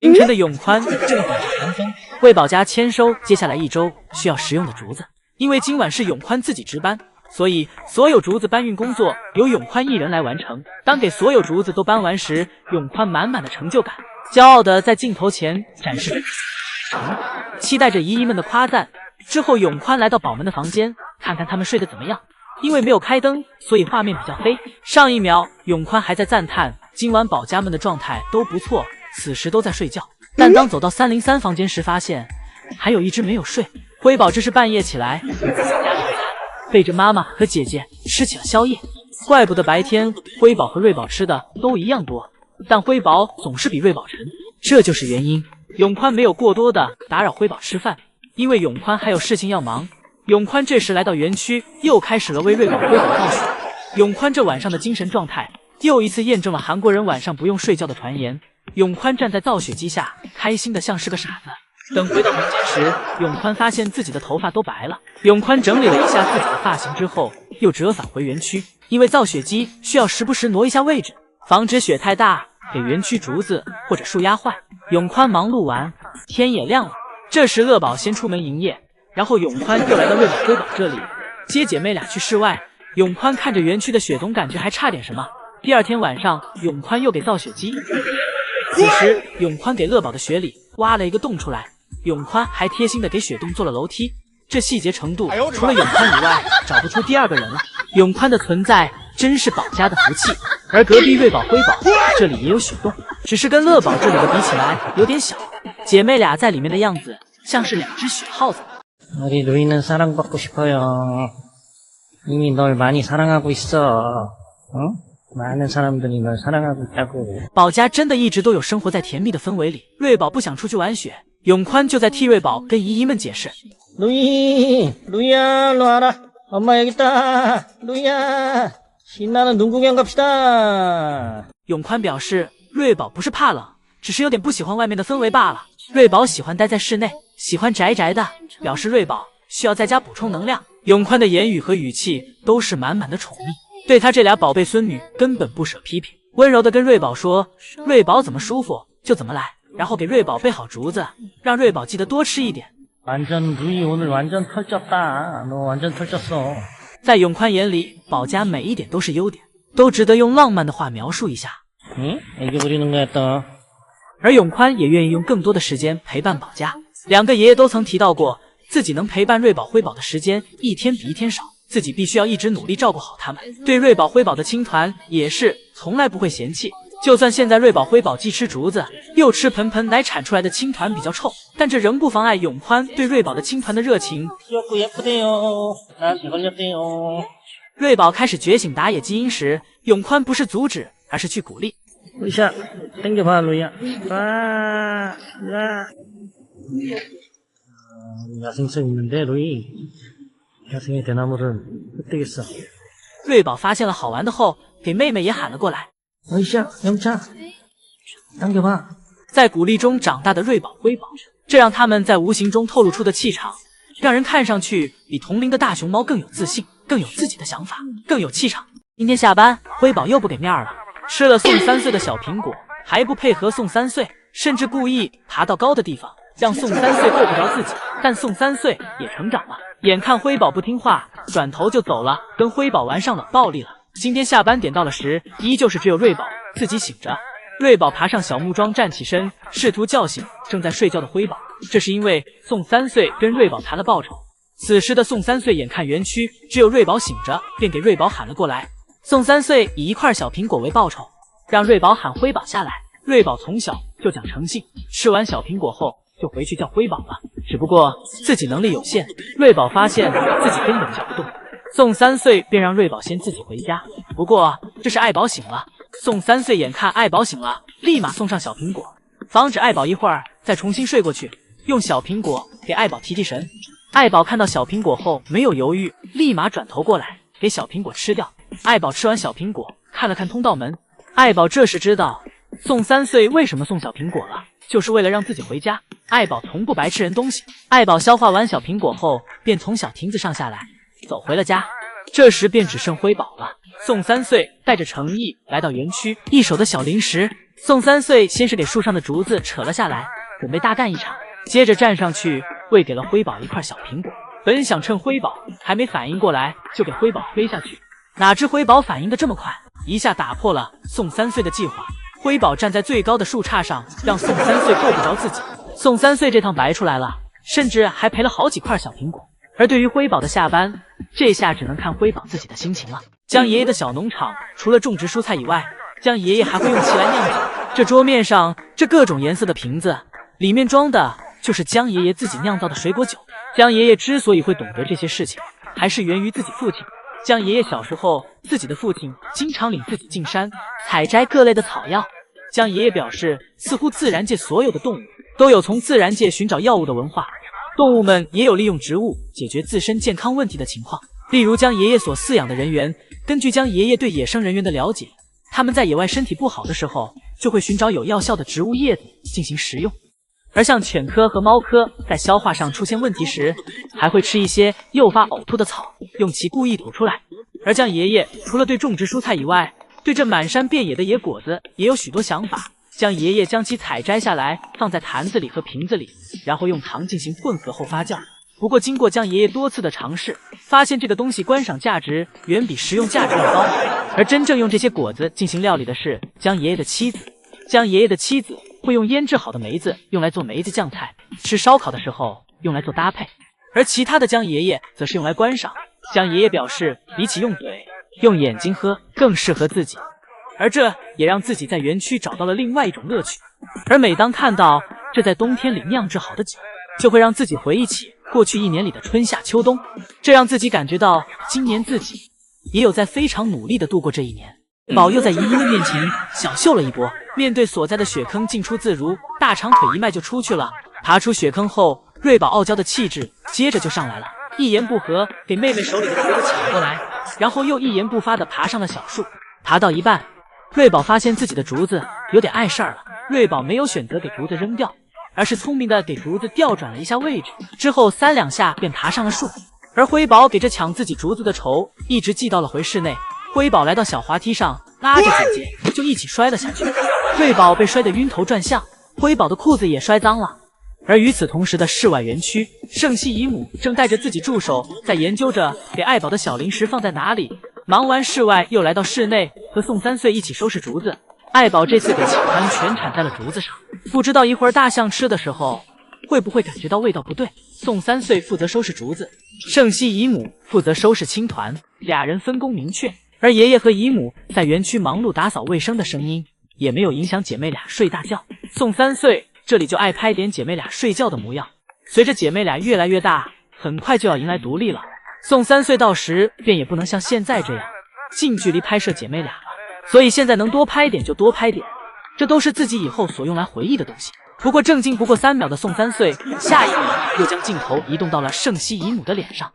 凌晨的永宽正等着寒风，为保家签收接下来1周需要食用的竹子。因为今晚是永宽自己值班，所以所有竹子搬运工作由永宽一人来完成。当给所有竹子都搬完时，永宽满满的成就感，骄傲的在镜头前展示着期待着姨姨们的夸赞。之后，永宽来到宝们的房间，看看他们睡得怎么样。因为没有开灯，所以画面比较黑。上一秒，永宽还在赞叹今晚保家们的状态都不错，此时都在睡觉。但当走到303房间时，发现还有一只没有睡。辉宝这是半夜起来，背着妈妈和姐姐吃起了宵夜。怪不得白天辉宝和瑞宝吃的都一样多，但辉宝总是比瑞宝沉，这就是原因。永宽没有过多的打扰辉宝吃饭，因为永宽还有事情要忙。永宽这时来到园区，又开始了为瑞宝辉宝倒数。永宽这晚上的精神状态又一次验证了韩国人晚上不用睡觉的传言。永宽站在造雪机下，开心的像是个傻子。等回到房间时，永宽发现自己的头发都白了。永宽整理了一下自己的发型之后，又折返回园区，因为造雪机需要时不时挪一下位置，防止雪太大给园区竹子或者树压坏。永宽忙碌完，天也亮了。这时乐宝先出门营业，然后永宽又来到瑞宝辉宝这里接姐妹俩去室外。永宽看着园区的雪，总感觉还差点什么。第二天晚上，永宽又给造雪机。此时，永宽给乐宝的雪里挖了一个洞出来。永宽还贴心的给雪洞做了楼梯，这细节程度除了永宽以外找不出第二个人了。永宽的存在真是保家的福气。而隔壁瑞宝辉宝这里也有雪洞，只是跟乐宝这里的比起来有点小。姐妹俩在里面的样子像是2只雪耗子。 우리 루이는 사랑받고 싶어요. 이미 널 많이 사랑하고 있어. 응? 많은 사람들이 널 사랑하고 있다고. 保家真的一直都有生活在甜蜜的氛围里。瑞宝不想出去玩雪，永宽就在替瑞宝跟姨姨们解释。 루이야, 너 알아? 엄마 여기 있다. 루이야, 신나는 눈 구경 갑시다. 永宽表示，瑞宝不是怕冷，只是有点不喜欢外面的氛围罢了。瑞宝喜欢待在室内，喜欢宅宅的，表示瑞宝需要在家补充能量。永宽的言语和语气都是满满的宠溺，对他这俩宝贝孙女根本不舍批评，温柔的跟瑞宝说，瑞宝怎么舒服就怎么来，然后给瑞宝备好竹子，让瑞宝记得多吃一点。 완전 루이 오늘 완전 털쪘다. 너 완전 털쪘어. 在永宽眼里，保家每一点都是优点，都值得用浪漫的话描述一下。 응? 애교 부리는 거야 또. 而永宽也愿意用更多的时间陪伴保家。两个爷爷都曾提到过，自己能陪伴瑞宝辉宝的时间一天比一天少，自己必须要一直努力照顾好他们。对瑞宝辉宝的青团也是从来不会嫌弃，就算现在瑞宝辉宝既吃竹子又吃盆盆奶产出来的青团比较臭，但这仍不妨碍永宽对瑞宝的青团的热情。 瑞宝开始觉醒打野基因时，永宽不是阻止，而是去鼓励。 루이야, 땡겨봐, 루이야. 와, 야. 야생성 있는데, 루이. 야생의 대나무를 흩뜨겠어. 瑞宝发现了好玩的后，给妹妹也喊了过来。 루이야, 영차. 당겨봐. 在鼓励中长大的瑞宝辉宝，这让他们在无形中透露出的气场，让人看上去比同龄的大熊猫更有自信，更有自己的想法，更有气场。今天下班，辉宝又不给面了。 吃了宋3岁的小苹果，还不配合宋3岁，甚至故意爬到高的地方，让宋3岁够不着自己。但宋3岁也成长了，眼看辉宝不听话，转头就走了，跟辉宝玩上冷暴力了。今天下班点到了时，依旧是只有瑞宝自己醒着。瑞宝爬上小木桩，站起身，试图叫醒正在睡觉的辉宝。这是因为宋3岁跟瑞宝谈了报酬。此时的宋3岁眼看园区只有瑞宝醒着，便给瑞宝喊了过来。 宋3岁以1块小苹果为报酬，让瑞宝喊辉宝下来。瑞宝从小就讲诚信，吃完小苹果后就回去叫辉宝了。只不过自己能力有限，瑞宝发现自己根本叫不动，宋3岁便让瑞宝先自己回家。不过这是爱宝醒了，宋3岁眼看爱宝醒了，立马送上小苹果，防止爱宝一会儿再重新睡过去，用小苹果给爱宝提提神。爱宝看到小苹果后没有犹豫，立马转头过来给小苹果吃掉。 爱宝吃完小苹果，看了看通道门。爱宝这时知道宋3岁为什么送小苹果了，就是为了让自己回家。爱宝从不白吃人东西。爱宝消化完小苹果后，便从小亭子上下来，走回了家。这时便只剩辉宝了。宋三岁带着诚意来到园区，一手的小零食。宋三岁先是给树上的竹子扯了下来，准备大干一场，接着站上去喂给了辉宝一块小苹果。本想趁辉宝还没反应过来就给辉宝推下去，哪知辉宝反应的这么快，一下打破了宋三岁的计划。辉宝站在最高的树杈上，让宋三岁够不着自己。宋三岁这趟白出来了，甚至还赔了好几块小苹果。而对于辉宝的下班，这下只能看辉宝自己的心情了。江爷爷的小农场除了种植蔬菜以外，江爷爷还会用其来酿酒。这桌面上这各种颜色的瓶子，里面装的就是江爷爷自己酿造的水果酒。江爷爷之所以会懂得这些事情，还是源于自己父亲。江爷爷小时候，自己的父亲经常领自己进山采摘各类的草药。江爷爷表示，似乎自然界所有的动物都有从自然界寻找药物的文化，动物们也有利用植物解决自身健康问题的情况。例如江爷爷所饲养的人猿，根据江爷爷对野生人猿的了解，他们在野外身体不好的时候，就会寻找有药效的植物叶子进行食用。而像犬科和猫科在消化上出现问题时，还会吃一些诱发呕吐的草，用其故意吐出来。而江爷爷除了对种植蔬菜以外，对这满山遍野的野果子也有许多想法。江爷爷将其采摘下来，放在坛子里和瓶子里，然后用糖进行混合后发酵。不过经过江爷爷多次的尝试，发现这个东西观赏价值远比食用价值要高。而真正用这些果子进行料理的是江爷爷的妻子。江爷爷的妻子会用腌制好的梅子用来做梅子酱菜，吃烧烤的时候用来做搭配，而其他的江爷爷则是用来观赏。江爷爷表示，比起用嘴，用眼睛喝更适合自己，而这也让自己在园区找到了另外一种乐趣。而每当看到这在冬天里酿制好的酒，就会让自己回忆起过去一年里的春夏秋冬，这让自己感觉到今年自己也有在非常努力的度过这一年。宝又在姨姨的面前小秀了一波，面对所在的雪坑进出自如，大长腿一迈就出去了。爬出雪坑后，瑞宝傲娇的气质接着就上来了，一言不合给妹妹手里的竹子抢过来，然后又一言不发地爬上了小树。爬到一半，瑞宝发现自己的竹子有点碍事儿了。瑞宝没有选择给竹子扔掉，而是聪明地给竹子调转了一下位置，之后3、2下便爬上了树。而辉宝给这抢自己竹子的仇一直记到了回室内。辉宝来到小滑梯上，拉着姐姐就一起摔了下去。瑞宝被摔得晕头转向，辉宝的裤子也摔脏了。而与此同时的室外园区，圣西姨母正带着自己助手在研究着给爱宝的小零食放在哪里。忙完室外，又来到室内和宋3岁一起收拾竹子。爱宝这次给青团全铲在了竹子上，不知道一会儿大象吃的时候会不会感觉到味道不对。宋3岁负责收拾竹子，圣西姨母负责收拾青团，俩人分工明确。而爷爷和姨母在园区忙碌打扫卫生的声音也没有影响姐妹俩睡大觉。宋3岁这里就爱拍点姐妹俩睡觉的模样。随着姐妹俩越来越大，很快就要迎来独立了。宋3岁到时便也不能像现在这样近距离拍摄姐妹俩了，所以现在能多拍点就多拍点，这都是自己以后所用来回忆的东西。不过正经不过3秒的宋3岁，下一秒又将镜头移动到了圣西姨母的脸上。